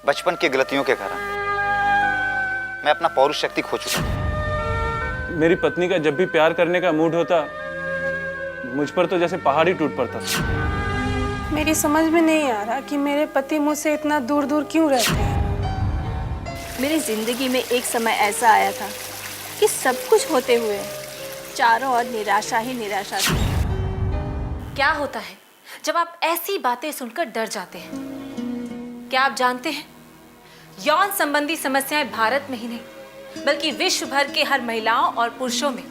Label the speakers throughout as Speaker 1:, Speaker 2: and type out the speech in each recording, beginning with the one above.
Speaker 1: बचपन की गलतियों के कारण मैं अपना पौरुष शक्ति खो चुका हूं।
Speaker 2: मेरी पत्नी का जब भी प्यार करने का मूड होता, मुझ पर तो जैसे पहाड़ ही टूट पड़ता।
Speaker 3: मेरी समझ में नहीं आ रहा कि मेरे पति मुझसे इतना दूर दूर क्यों रहते हैं।
Speaker 4: मेरी जिंदगी में एक समय ऐसा आया था कि सब कुछ होते हुए चारों ओर निराशा ही निराशा थी।
Speaker 5: क्या होता है जब आप ऐसी बातें सुनकर डर जाते हैं? क्या आप जानते हैं, यौन संबंधी समस्याएं भारत में ही नहीं बल्कि विश्व भर के हर महिलाओं और पुरुषों में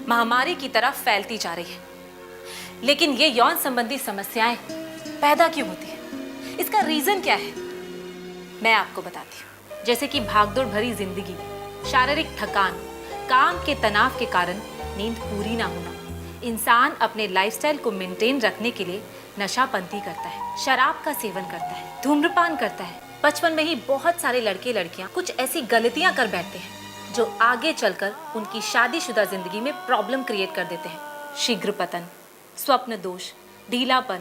Speaker 5: महामारी की तरह फैलती जा रही है। लेकिन ये यौन संबंधी समस्याएं पैदा क्यों होती है? इसका रीजन क्या है? मैं आपको बताती हूँ। जैसे कि भागदौड़ भरी जिंदगी, शारीरिक थकान, काम के तनाव के कारण नींद पूरी ना होना, इंसान अपने लाइफस्टाइल को मेंटेन रखने के लिए नशापंती करता है, शराब का सेवन करता है, धूम्रपान करता है। बचपन में ही बहुत सारे लड़के लड़कियां कुछ ऐसी गलतियां कर बैठते हैं जो आगे चलकर उनकी शादीशुदा जिंदगी में प्रॉब्लम क्रिएट कर देते हैं। शीघ्र पतन, स्वप्न दोष, ढीलापन,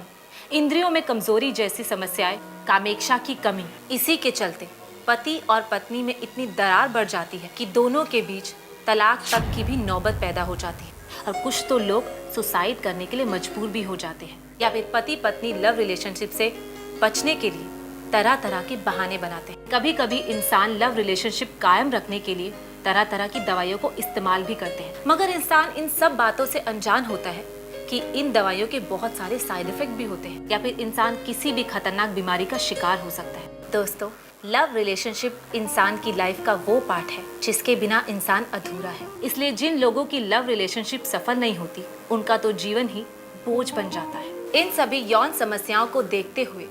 Speaker 5: इंद्रियों में कमजोरी जैसी समस्याएं, कामेक्षा की कमी। इसी के चलते पति और पत्नी में इतनी दरार बढ़ जाती है कि दोनों के बीच तलाक तक की भी नौबत पैदा हो जाती है और कुछ तो लोग सुसाइड करने के लिए मजबूर भी हो जाते हैं, या फिर पति पत्नी लव रिलेशनशिप से बचने के लिए तरह तरह के बहाने बनाते हैं। कभी कभी इंसान लव रिलेशनशिप कायम रखने के लिए तरह तरह की दवाइयों को इस्तेमाल भी करते हैं, मगर इंसान इन सब बातों से अनजान होता है कि इन दवाइयों के बहुत सारे साइड इफेक्ट भी होते हैं, या फिर इंसान किसी भी खतरनाक बीमारी का शिकार हो सकता है। दोस्तों, लव रिलेशनशिप इंसान की लाइफ का वो पार्ट है जिसके बिना इंसान अधूरा है। इसलिए जिन लोगों की लव रिलेशनशिप सफल नहीं होती, उनका तो जीवन ही बोझ बन जाता है। इन सभी यौन समस्याओं को देखते हुए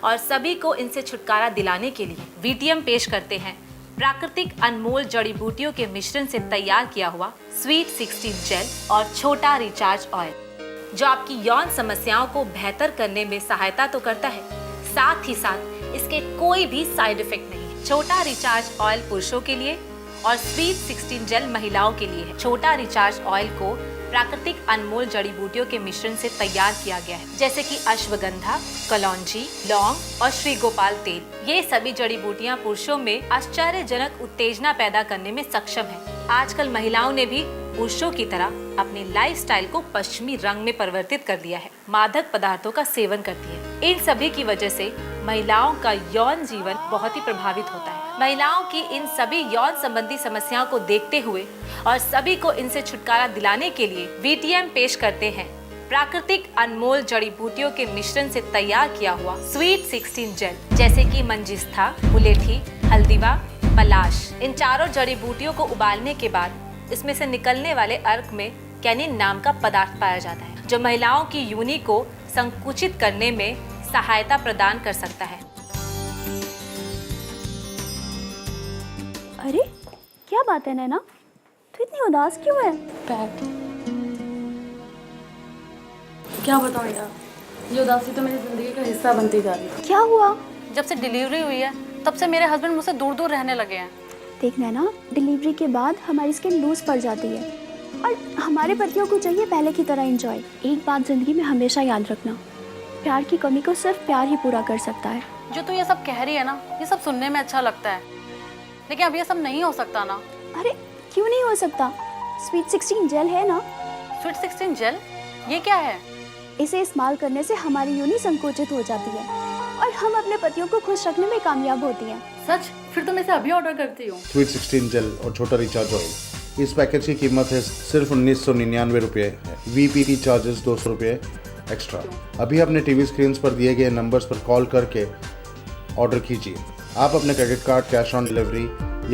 Speaker 5: और सभी को इनसे छुटकारा दिलाने के लिए वीटीएम पेश करते हैं प्राकृतिक अनमोल जड़ी बूटियों के मिश्रण से तैयार किया हुआ स्वीट 16 जेल और छोटा रिचार्ज ऑयल, जो आपकी यौन समस्याओं को बेहतर करने में सहायता तो करता है, साथ ही साथ इसके कोई भी साइड इफेक्ट नहीं। छोटा रिचार्ज ऑयल पुरुषों के लिए और स्वीट 16 जेल महिलाओं के लिए है। छोटा रिचार्ज ऑयल को प्राकृतिक अनमोल जड़ी बूटियों के मिश्रण से तैयार किया गया है, जैसे कि अश्वगंधा, कलौंजी, लौंग और श्री गोपाल तेल। ये सभी जड़ी बूटियां पुरुषों में आश्चर्यजनक उत्तेजना पैदा करने में सक्षम है। आजकल महिलाओं ने भी पुरुषों की तरह अपने लाइफस्टाइल को पश्चिमी रंग में परिवर्तित कर लिया है, मादक पदार्थों का सेवन करती है। इन सभी की वजह से महिलाओं का यौन जीवन बहुत ही प्रभावित होता है। महिलाओं की इन सभी यौन संबंधी समस्याओं को देखते हुए और सभी को इनसे छुटकारा दिलाने के लिए वीटीएम पेश करते हैं प्राकृतिक अनमोल जड़ी बूटियों के मिश्रण से तैयार किया हुआ स्वीट 16 जेल, जैसे कि मंजिस्था, मुलेठी, हल्दीवा, पलाश। इन चारों जड़ी बूटियों को उबालने के बाद इसमें से निकलने वाले अर्क में कैनिन नाम का पदार्थ पाया जाता है, जो महिलाओं की योनि को संकुचित करने में सहायता प्रदान कर सकता है।
Speaker 6: अरे क्या बात है नैना, तू इतनी उदास क्यों है?
Speaker 7: क्या बताऊं यार, ये उदासी तो मेरी जिंदगी का हिस्सा बनती जा रही है।
Speaker 6: क्या हुआ?
Speaker 7: जब से डिलीवरी हुई है तब से मेरे हस्बैंड मुझसे दूर दूर रहने लगे हैं।
Speaker 6: देख नैना, डिलीवरी के बाद हमारी स्किन लूज पड़ जाती है और हमारे पतियों को चाहिए पहले की तरह एंजॉय। एक बात जिंदगी में हमेशा याद रखना, प्यार की कमी को सिर्फ प्यार ही पूरा कर सकता है।
Speaker 7: जो तू ये सब कह रही है ना, ये सब सुनने में अच्छा लगता है, लेकिन अब ये सब नहीं हो सकता ना।
Speaker 6: अरे क्यों नहीं हो सकता? स्वीट 16 जेल है ना।
Speaker 7: स्वीट 16 जेल, ये क्या है?
Speaker 6: इसे इस्तेमाल करने से हमारी योनि संकुचित हो जाती है और हम अपने पतियों को खुश रखने में कामयाब होती हैं।
Speaker 7: सच? फिर तो मैं इसे अभी ऑर्डर करती हूँ।
Speaker 8: स्वीट 16 जेल और छोटा रिचार्ज ऑयल, इस पैकेज की कीमत है सिर्फ 1999 रुपये है। वीपीटी चार्जेस 200 रुपये एक्स्ट्रा। अभी अपने टीवी स्क्रीन पर दिए गए नंबर्स पर कॉल करके ऑर्डर कीजिए। आप अपने credit card, cash on delivery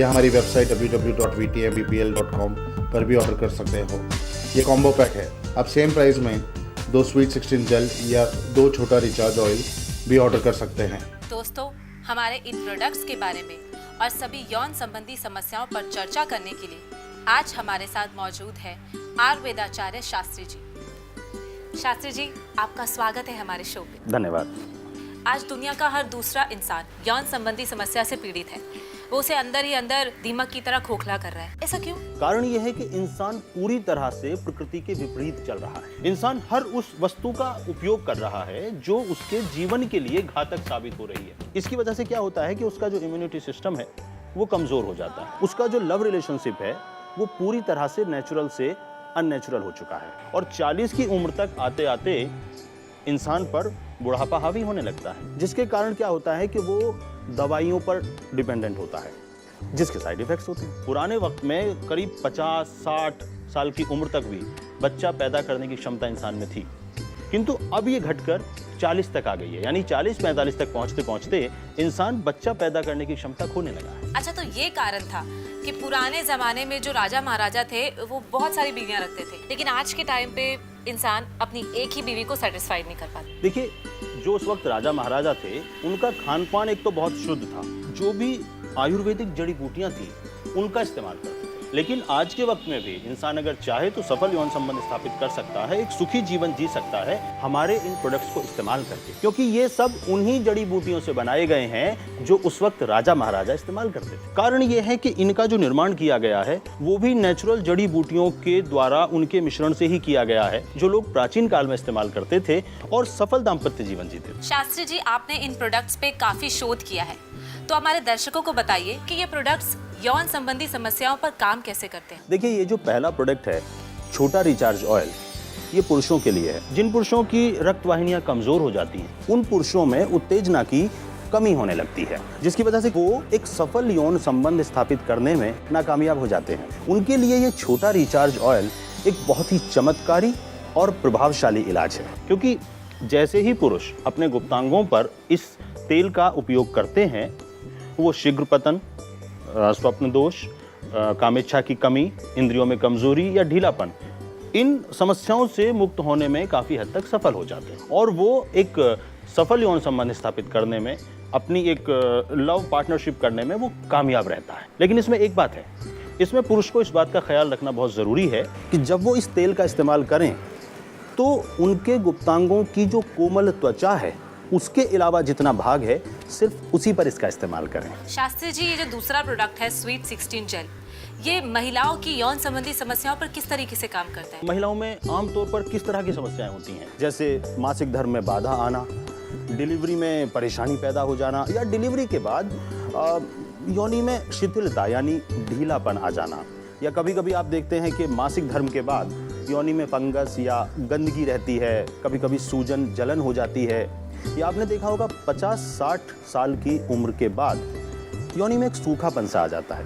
Speaker 8: या हमारी वेबसाइट www.vtmbpl.com पर भी ऑर्डर कर सकते हो। ये कॉम्बो पैक है। आप सेम प्राइस में 2 स्वीट 16 जेल या 2 छोटा रिचार्ज ऑयल भी ऑर्डर कर सकते हैं।
Speaker 5: दोस्तों, हमारे इन प्रोडक्ट्स के बारे में और सभी यौन संबंधी समस्याओं पर चर्चा करने के लिए आज हमारे साथ मौजूद है आयुर्वेदाचार्य शास्त्री जी। शास्त्री जी, आपका स्वागत है हमारे शो पे।
Speaker 1: धन्यवाद।
Speaker 5: आज दुनिया का हर दूसरा इंसान यौन संबंधी समस्या से पीड़ित है। वो उसे अंदर ही अंदर दीमक की तरह खोखला कर रहा है। ऐसा क्यों?
Speaker 9: कारण यह है कि इंसान पूरी तरह से प्रकृति के विपरीत चल रहा है। इंसान हर उस वस्तु का उपयोग कर रहा है जो उसके जीवन के लिए घातक साबित हो रही है। इसकी वजह से क्या होता है कि उसका जो इम्यूनिटी सिस्टम है वो कमजोर हो जाता है। उसका जो लव रिलेशनशिप है वो पूरी तरह से नेचुरल से अननेचुरल हो चुका है और 40 की उम्र तक आते आते इंसान पर बुढ़ापा हावी होने लगता है, जिसके कारण क्या होता है कि वो दवाइयों पर डिपेंडेंट होता है, जिसके साइड इफेक्ट्स होते हैं। पुराने वक्त में करीब 50-60 साल की उम्र तक भी बच्चा पैदा करने की क्षमता इंसान में थी, किंतु अब ये घटकर 40 तक आ गई है। यानी 40-45 तक पहुंचते पहुंचते इंसान बच्चा पैदा करने की क्षमता खोने लगा है।
Speaker 5: अच्छा, तो ये कारण था कि पुराने जमाने में जो राजा महाराजा थे वो बहुत सारी बीवियां रखते थे, लेकिन आज के टाइम पे इंसान अपनी एक ही बीवी को सेटिस्फाइड नहीं कर पाता।
Speaker 9: देखिए, जो उस वक्त राजा महाराजा थे उनका खान पान एक तो बहुत शुद्ध था, जो भी आयुर्वेदिक जड़ी बूटियां थी उनका इस्तेमाल करते थे। लेकिन आज के वक्त में भी इंसान अगर चाहे तो सफल यौन संबंध स्थापित कर सकता है, एक सुखी जीवन जी सकता है हमारे इन प्रोडक्ट्स को इस्तेमाल करके, क्योंकि ये सब उन्हीं जड़ी बूटियों से बनाए गए हैं जो उस वक्त राजा महाराजा इस्तेमाल करते थे। कारण ये है कि इनका जो निर्माण किया गया है वो भी नेचुरल जड़ी बूटियों के द्वारा उनके मिश्रण से ही किया गया है, जो लोग प्राचीन काल में इस्तेमाल करते थे और सफल दाम्पत्य जीवन जीते थे।
Speaker 5: शास्त्री जी, आपने इन प्रोडक्ट्स पे काफी शोध किया है, तो हमारे दर्शकों को बताइए कि ये प्रोडक्ट्स यौन संबंधी समस्याओं पर काम कैसे करते हैं।
Speaker 9: देखिए, ये जो पहला प्रोडक्ट है छोटा रिचार्ज ऑयल, ये पुरुषों के लिए है। जिन पुरुषों की रक्त वाहिनियां कमजोर हो जाती हैं उन पुरुषों में उत्तेजना की कमी होने लगती है, जिसकी वजह से वो एक सफल यौन संबंध स्थापित करने में नाकामयाब हो जाते हैं। उनके लिए ये छोटा रिचार्ज ऑयल एक बहुत ही चमत्कारी और प्रभावशाली इलाज है, क्योंकि जैसे ही पुरुष अपने गुप्तांगों पर इस तेल का उपयोग करते हैं वो शीघ्र पतन, स्वप्न दोष, कामेच्छा की कमी, इंद्रियों में कमजोरी या ढीलापन, इन समस्याओं से मुक्त होने में काफ़ी हद तक सफल हो जाते हैं और वो एक सफल यौन संबंध स्थापित करने में, अपनी एक लव पार्टनरशिप करने में वो कामयाब रहता है। लेकिन इसमें एक बात है, इसमें पुरुष को इस बात का ख्याल रखना बहुत ज़रूरी है कि जब वो इस तेल का इस्तेमाल करें तो उनके गुप्तांगों की जो कोमल त्वचा है उसके अलावा जितना भाग है सिर्फ उसी पर इसका इस्तेमाल करें।
Speaker 5: शास्त्री जी, ये जो दूसरा प्रोडक्ट है स्वीट 16 जेल, ये महिलाओं की यौन संबंधी समस्याओं पर किस तरीके से काम करता है?
Speaker 9: महिलाओं में आमतौर पर किस तरह की समस्याएं होती हैं, जैसे मासिक धर्म में बाधा आना, डिलीवरी में परेशानी पैदा हो जाना, या डिलीवरी के बाद योनि में शिथिलता यानी ढीलापन आ जाना, या कभी कभी आप देखते हैं कि मासिक धर्म के बाद योनि में फंगस या गंदगी रहती है, कभी कभी सूजन जलन हो जाती है, या आपने देखा होगा 50-60 साल की उम्र के बाद योनि में एक सूखापन सा आ जाता है,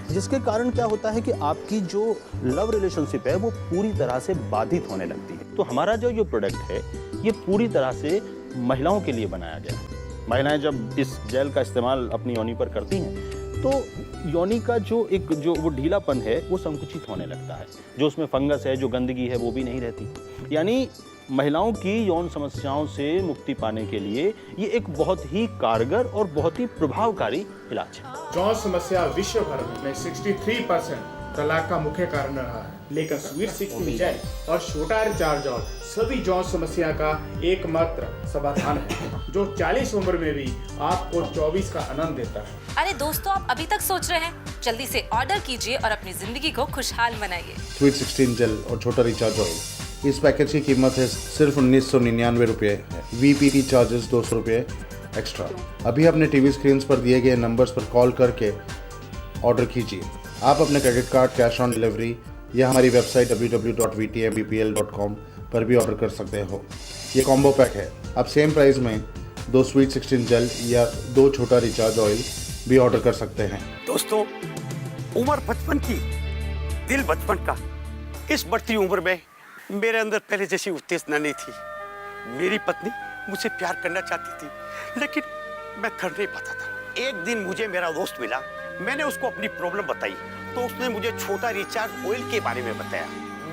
Speaker 9: जिसके कारण क्या होता है कि आपकी जो लव रिलेशनशिप है वो पूरी तरह से बाधित होने लगती है। तो हमारा जो ये प्रोडक्ट है ये पूरी तरह से महिलाओं के लिए बनाया गया है। महिलाएं जब इस जेल का इस्तेमाल अपनी योनि पर करती हैं तो योनि का जो वो ढीलापन है वो संकुचित होने लगता है, जो उसमें फंगस है, जो गंदगी है वो भी नहीं रहती। यानी महिलाओं की यौन समस्याओं से मुक्ति पाने के लिए ये एक बहुत ही कारगर और बहुत ही प्रभावकारी इलाज है।
Speaker 10: यौन समस्या विश्व भर में 63% तलाक का मुख्य कारण रहा है, लेकिन स्वीट 16 जेल और छोटा रिचार्ज ऑयल सभी यौन समस्या का एकमात्र समाधान है, जो 40 उम्र में भी आपको 24 का आनंद देता है।
Speaker 5: अरे दोस्तों, आप अभी तक सोच रहे हैं? जल्दी से ऑर्डर कीजिए और अपनी जिंदगी को खुशहाल बनाइए।
Speaker 8: स्वीट 16 जेल और छोटा रिचार्ज ऑयल, इस पैकेज की कीमत है सिर्फ 1999 रुपये है। VPP चार्जेस 200 रुपये एक्स्ट्रा। अभी अपने टीवी स्क्रीन पर दिए गए नंबर्स पर कॉल करके ऑर्डर कीजिए। आप अपने credit card, cash on delivery या हमारी वेबसाइट www.vtmbpl.com पर भी ऑर्डर कर सकते हो। ये कॉम्बो पैक है। आप सेम प्राइस में 2 स्वीट 16 जेल या 2 छोटा रिचार्ज ऑयल भी ऑर्डर कर सकते हैं।
Speaker 11: दोस्तों, उम्र बचपन की, दिल बचपन का। इस बढ़ती उम्र में मेरे अंदर पहले जैसी उत्तेजना नहीं थी। मेरी पत्नी मुझसे प्यार करना चाहती थी, लेकिन मैं कर नहीं पाता था। एक दिन मुझे मेरा दोस्त मिला, मैंने उसको अपनी प्रॉब्लम बताई तो उसने मुझे छोटा रिचार्ज ऑयल के बारे में बताया।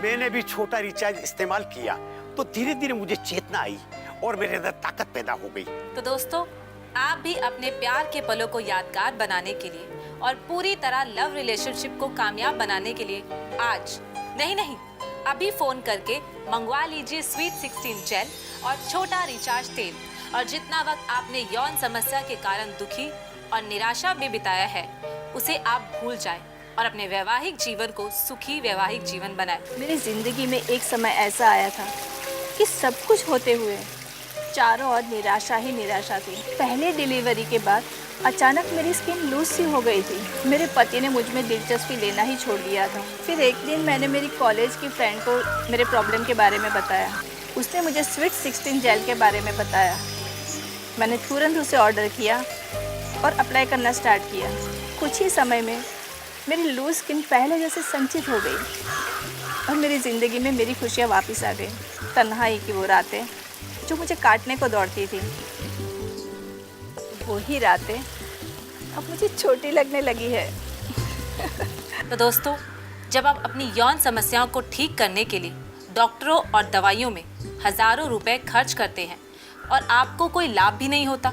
Speaker 11: मैंने भी छोटा रिचार्ज इस्तेमाल किया तो धीरे धीरे मुझे चेतना आई और मेरे अंदर ताकत पैदा हो गई।
Speaker 5: तो दोस्तों, आप भी अपने प्यार के पलों को यादगार बनाने के लिए और पूरी तरह लव रिलेशनशिप को कामयाब बनाने के लिए आज नहीं अभी फोन करके मंगवा लीजिए स्वीट 16 जेल और छोटा रिचार्ज तेल। और जितना वक्त आपने यौन समस्या के कारण दुखी और निराशा में बिताया है उसे आप भूल जाएं और अपने वैवाहिक जीवन को सुखी वैवाहिक जीवन बनाएं।
Speaker 4: मेरी ज़िंदगी में एक समय ऐसा आया था कि सब कुछ होते हुए चारों ओर निराशा ही निराशा थी। पहले डिलीवरी के बाद अचानक मेरी स्किन लूज सी हो गई थी। मेरे पति ने मुझ में दिलचस्पी लेना ही छोड़ दिया था। फिर एक दिन मैंने मेरी कॉलेज की फ्रेंड को मेरे प्रॉब्लम के बारे में बताया। उसने मुझे स्वीट 16 जेल के बारे में बताया। मैंने तुरंत उसे ऑर्डर किया और अप्लाई करना स्टार्ट किया। कुछ ही समय में मेरी लूज स्किन पहले जैसे संचित हो गई और मेरी ज़िंदगी में मेरी खुशियाँ वापस आ गई। तन्हाई की वो रातें जो मुझे काटने को दौड़ती थी, वही रातें अब मुझे छोटी लगने लगी है।
Speaker 5: तो दोस्तों, जब आप अपनी यौन समस्याओं को ठीक करने के लिए डॉक्टरों और दवाइयों में हजारों रुपए खर्च करते हैं और आपको कोई लाभ भी नहीं होता,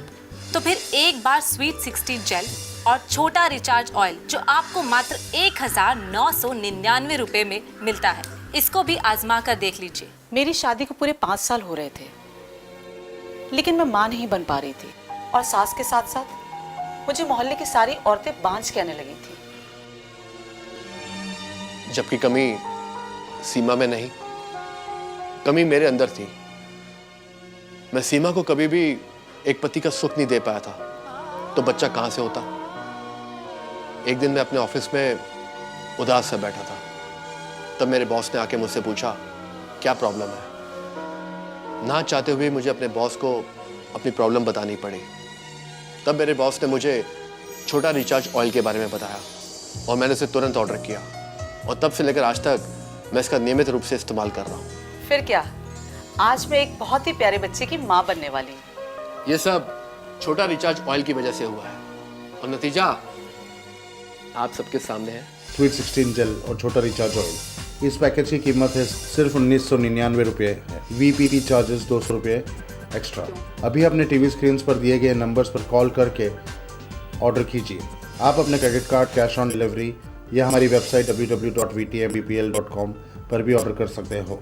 Speaker 5: तो फिर एक बार स्वीट 16 जेल और छोटा रिचार्ज ऑयल जो आपको मात्र 1999 रुपए में मिलता है, इसको भी आजमा कर देख लीजिए।
Speaker 12: मेरी शादी को पूरे 5 साल हो रहे थे, लेकिन मैं मां नहीं बन पा रही थी और सास के साथ साथ मुझे मोहल्ले की सारी औरतें बांझ कहने लगी थी।
Speaker 13: जबकि कमी सीमा में नहीं, कमी मेरे अंदर थी। मैं सीमा को कभी भी एक पति का सुख नहीं दे पाया था, तो बच्चा कहां से होता। एक दिन मैं अपने ऑफिस में उदास सा बैठा था, तब मेरे बॉस ने आके मुझसे पूछा क्या प्रॉब्लम है। ना चाहते हुए मुझे अपने बॉस को अपनी प्रॉब्लम बतानी पड़ी। तब मेरे बॉस ने मुझे छोटा रिचार्ज ऑयल के बारे में बताया और मैंने उसे तुरंत ऑर्डर किया और तब से लेकर आज तक मैं इसका नियमित रूप से इस्तेमाल कर रहा हूँ।
Speaker 12: फिर क्या, आज मैं एक बहुत ही प्यारे बच्चे की माँ बनने वाली हूँ।
Speaker 13: ये सब छोटा रिचार्ज ऑयल की वजह से हुआ है और नतीजा आप सबके सामने है।
Speaker 8: स्वीट 16 जेल और छोटा रिचार्ज ऑयल, इस पैकेज की कीमत है सिर्फ 1999 रुपये है। VPP चार्जेस 200 रुपये एक्स्ट्रा। अभी अपने टीवी स्क्रीन पर दिए गए नंबर्स पर कॉल करके ऑर्डर कीजिए। आप अपने credit card, cash on delivery या हमारी वेबसाइट www.vtmbpl.com पर भी ऑर्डर कर सकते हो।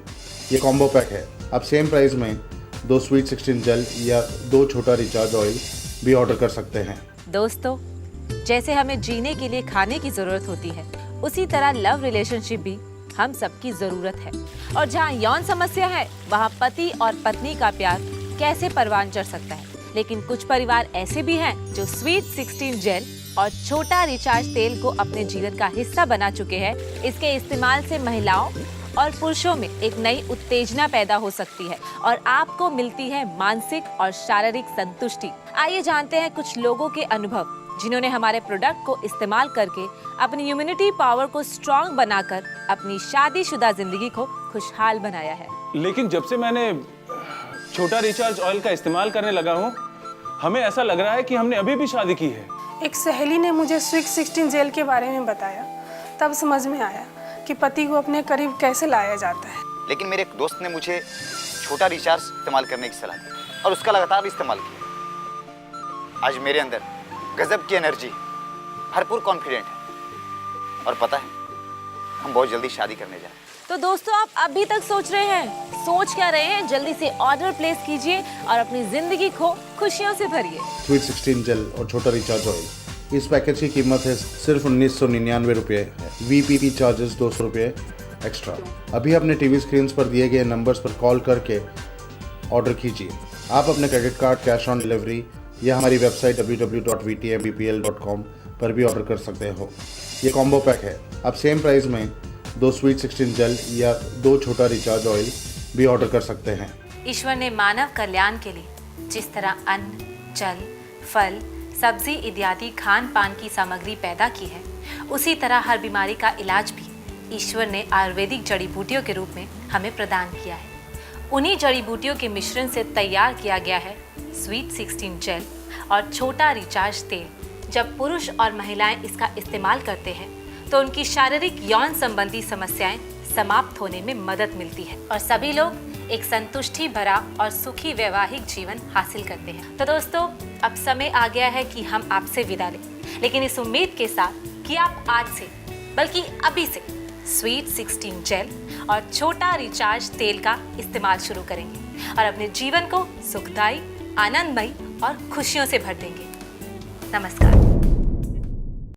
Speaker 8: ये कॉम्बो पैक है। आप सेम प्राइस में 2 स्वीट 16 जेल या 2 छोटा रिचार्ज ऑयल भी ऑर्डर कर सकते हैं।
Speaker 5: दोस्तों, जैसे हमें जीने के लिए खाने की जरूरत होती है, उसी तरह लव रिलेशनशिप भी हम सबकी जरूरत है। और जहाँ यौन समस्या है, वहाँ पति और पत्नी का प्यार कैसे परवान चढ़ सकता है। लेकिन कुछ परिवार ऐसे भी हैं जो स्वीट 16 जेल और छोटा रिचार्ज तेल को अपने जीवन का हिस्सा बना चुके हैं। इसके इस्तेमाल से महिलाओं और पुरुषों में एक नई उत्तेजना पैदा हो सकती है और आपको मिलती है मानसिक और शारीरिक संतुष्टि। आइए जानते हैं कुछ लोगों के अनुभव जिन्होंने हमारे प्रोडक्ट को इस्तेमाल करके अपनी इम्यूनिटी पावर को स्ट्रॉन्ग बनाकर अपनी शादीशुदा जिंदगी को खुशहाल बनाया है।
Speaker 2: लेकिन जब से मैंने छोटा रिचार्ज ऑयल का इस्तेमाल करने लगा हूँ, हमें ऐसा लग रहा है कि हमने अभी भी शादी की है।
Speaker 3: एक सहेली ने मुझे स्वीट 16 जेल के बारे में बताया, तब समझ में आया कि पति को अपने करीब कैसे लाया जाता है।
Speaker 1: लेकिन मेरे एक दोस्त ने मुझे छोटा रिचार्ज इस्तेमाल करने की सलाह दी और उसका लगातार इस्तेमाल किया। आज मेरे अंदर गजब की एनर्जी, भरपूर कॉन्फिडेंट है और पता है हम बहुत जल्दी शादी करने जा रहे हैं।
Speaker 5: तो दोस्तों, आप अभी तक सोच रहे हैं, सोच क्या रहे हैं? जल्दी से ऑर्डर प्लेस कीजिए और अपनी जिंदगी को खुशियों से भरिए।
Speaker 8: स्वीट 16 जेल और छोटा रिचार्ज ऑयल, इस पैकेज की कीमत है सिर्फ 1999 रुपये है। VPP चार्जेस 200 रुपये एक्स्ट्रा। अभी अपने टीवी स्क्रीन पर दिए गए नंबर्स पर कॉल करके ऑर्डर कीजिए। आप अपने credit card, cash on delivery या हमारी वेबसाइट www.vtmbpl.com पर भी ऑर्डर कर सकते हो। ये कॉम्बो पैक है। आप सेम प्राइस में 2 स्वीट 16 जेल या 2 छोटा रिचार्ज ऑयल भी ऑर्डर कर सकते हैं।
Speaker 5: ईश्वर ने मानव कल्याण के लिए जिस तरह अन्न, जल, फल, सब्जी इत्यादि खान पान की सामग्री पैदा की है, उसी तरह हर बीमारी का इलाज भी ईश्वर ने आयुर्वेदिक जड़ी बूटियों के रूप में हमें प्रदान किया है। उन्हीं जड़ी बूटियों के मिश्रण से तैयार किया गया है स्वीट 16 जेल और छोटा रिचार्ज तेल। जब पुरुष और महिलाएं इसका इस्तेमाल करते हैं तो उनकी शारीरिक यौन संबंधी समस्याएं समाप्त होने में मदद मिलती है और सभी लोग एक संतुष्टि भरा और सुखी वैवाहिक जीवन हासिल करते हैं। तो दोस्तों, अब समय आ गया है कि हम आपसे विदा लें, लेकिन इस उम्मीद के साथ कि आप आज से बल्कि अभी से स्वीट 16 जेल और छोटा रिचार्ज तेल का इस्तेमाल शुरू करेंगे और अपने जीवन को सुखदायी, आनंदमयी और खुशियों से भर देंगे। नमस्कार।